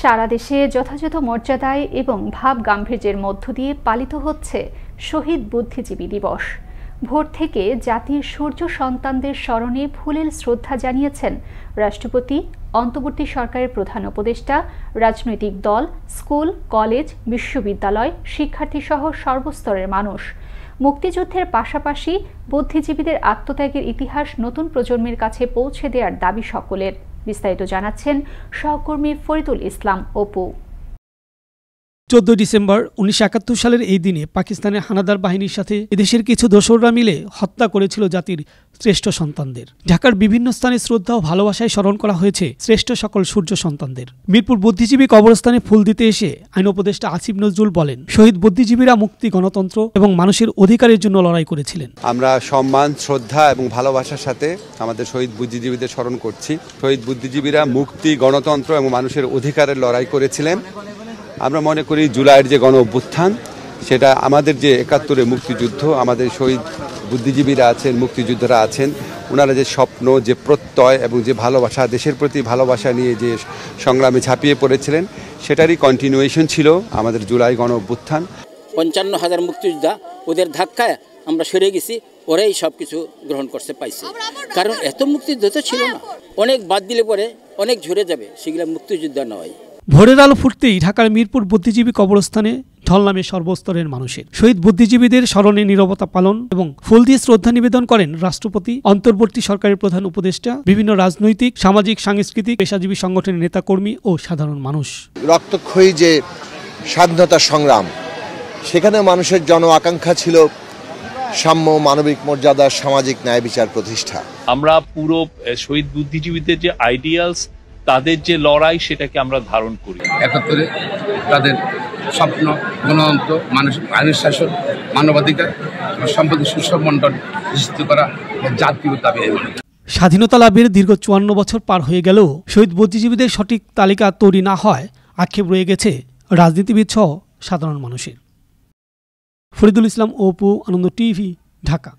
সারা দেশে যথাযথ মর্যাদায় এবং ভাব গাম্ভীর্যের মধ্য দিয়ে পালিত হচ্ছে শহীদ বুদ্ধিজীবী দিবস। ভোর থেকে জাতির সূর্য সন্তানদের স্মরণে ফুলেল শ্রদ্ধা জানিয়েছেন রাষ্ট্রপতি, অন্তর্বর্তী সরকারের প্রধান উপদেষ্টা, রাজনৈতিক দল, স্কুল, কলেজ, বিশ্ববিদ্যালয়, শিক্ষার্থীসহ সর্বস্তরের মানুষ। মুক্তিযুদ্ধের পাশাপাশি বুদ্ধিজীবীদের আত্মত্যাগের ইতিহাস নতুন প্রজন্মের কাছে পৌঁছে দেওয়ার দাবি সকলের। বিস্তারিত জানাচ্ছেন সহকর্মী ফরিদুল ইসলাম অপু। 14 ডিসেম্বর 1971 সালের এই দিনে পাকিস্তানের হানাদার বাহিনীর সাথে এদেশের কিছু দোসররা মিলে হত্যা করেছিল জাতির শ্রেষ্ঠ সন্তানদের। ঢাকার বিভিন্ন স্থানে শ্রদ্ধা ও ভালোবাসায় স্মরণ করা হয়েছে শ্রেষ্ঠ সকল সূর্য সন্তানদের। মিরপুর বুদ্ধিজীবী কবরস্থানে ফুল দিতে এসে আইন উপদেষ্টা আসিফ নজরুল বলেন, শহীদ বুদ্ধিজীবীরা মুক্তি, গণতন্ত্র এবং মানুষের অধিকারের জন্য লড়াই করেছিলেন। আমরা সম্মান, শ্রদ্ধা এবং ভালোবাসার সাথে আমাদের শহীদ বুদ্ধিজীবীদের স্মরণ করছি। শহীদ বুদ্ধিজীবীরা মুক্তি, গণতন্ত্র এবং মানুষের অধিকারের লড়াই করেছিলেন। আমরা মনে করি জুলাইয়ের যে গণ অভ্যুত্থান, সেটা আমাদের যে 71-এর মুক্তিযুদ্ধ, আমাদের শহীদ বুদ্ধিজীবীরা আছেন, মুক্তিযোদ্ধারা আছেন, ওনারা যে স্বপ্ন, যে প্রত্যয় এবং যে ভালোবাসা, দেশের প্রতি ভালোবাসা নিয়ে যে সংগ্রামে ঝাঁপিয়ে পড়েছিলেন, সেটারই কন্টিনিউয়েশন ছিল আমাদের জুলাই গণ অভ্যুত্থান। 55,000 মুক্তিযোদ্ধা, ওদের ধাক্কায় আমরা সরে গেছি, ওরাই সব কিছু গ্রহণ করতে পাইছে। কারণ এত মুক্তিযোদ্ধা ছিল না, অনেক বাদ দিলে পরে অনেক ঝরে যাবে, সেগুলো মুক্তিযোদ্ধা নয়। ভোরের আলো ফুটতেই ঢাকার মিরপুর বুদ্ধিজীবী কবরস্থানে ঢল নামে সর্বস্তরের মানুষের। শহীদ বুদ্ধিজীবীদের স্মরণে নীরবতা পালন এবং ফুল দিয়ে শ্রদ্ধা নিবেদন করেন রাষ্ট্রপতি, অন্তর্বর্তী সরকারের প্রধান উপদেষ্টা, বিভিন্ন রাজনৈতিক, সামাজিক, সাংস্কৃতিক, পেশাজীবী সংগঠনের নেতাকর্মী ও সাধারণ মানুষ। রক্তক্ষয়ী যে স্বাধীনতা সংগ্রাম, সেখানে মানুষের জন আকাঙ্ক্ষা ছিল সাম্য, মানবিক মর্যাদা, সামাজিক ন্যায় বিচার প্রতিষ্ঠা। আমরা পুরো শহীদ বুদ্ধিজীবীদের যে আইডিয়ালস, তাদের যে লড়াই, সেটাকে আমরা ধারণ করি। 71-এ তাদের স্বপ্ন, গণতন্ত্র, মানুষ শাসন, মানবাধিকার, সম্পদের সুষম বন্টন নিশ্চিত করা জাতীয় দাবি। স্বাধীনতা লাভের দীর্ঘ 54 বছর পার হয়ে গেলেও শহীদ বুদ্ধিজীবীদের সঠিক তালিকা তৈরি না হয় আক্ষেপ রয়ে গেছে রাজনীতিবিদ সহ সাধারণ মানুষের। ফরিদুল ইসলাম অপু, আনন্দ টিভি, ঢাকা।